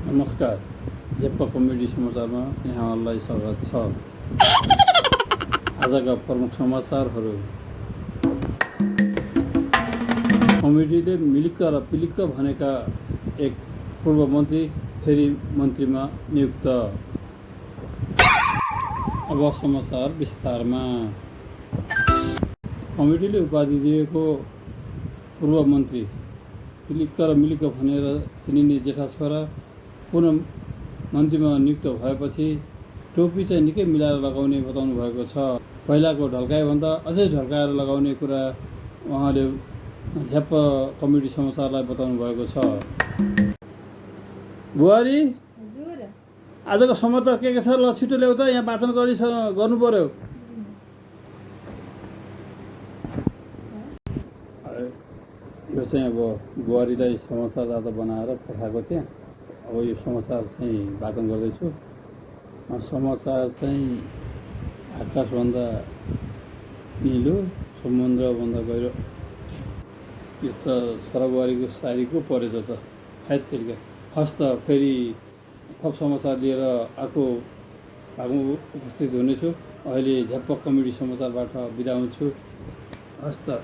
नमस्कार, जेप्पा कमेडी समाचारमा यहाँहरूलाई स्वागत छ। आजका प्रमुख समाचारहरू। कमेडीले मिलिक्क र पिलिक्क भनेका एक पूर्व मन्त्री फेरि मन्त्रीमा नियुक्त। अब समाचार विस्तारमा। कमेडीले उपाधि दिएको पूर्व मन्त्री पिलिक्क र मिलिक्क भनेर चिनिने जेठा छोरा पुनः मन्त्रीमा नियुक्त भएपछि टोपी चाहिँ निकै मिलाएर लगाउने बताउनु भएको छ। पहिलाको ढल्काएभन्दा अझै ढल्काएर लगाउने कुरा उहाँले झ्याप्प कमेडी समाचारलाई बताउनु भएको छ। बुहारी, आजको समाचार के छ ल, छिटो ल्याउ त, यहाँ वाचन गर्नु पर्यो। यो चाहिँ अब बुहारीलाई समाचारदाता बनाएर पठाएको थिएँ। अब यो समाचार चाहिँ वाचन गर्दैछु। समाचार चाहिँ आकाशभन्दा निलो, समुद्रभन्दा गहिरो। यो त छोराबुहारीको शायरीको परेछ त, हैत तरिका। हस् त, फेरि थप समाचार लिएर अर्को भागमा उपस्थित हुनेछु। अहिले झ्याप्प कमेडी समाचारबाट बिदा हुन्छु। हस् त।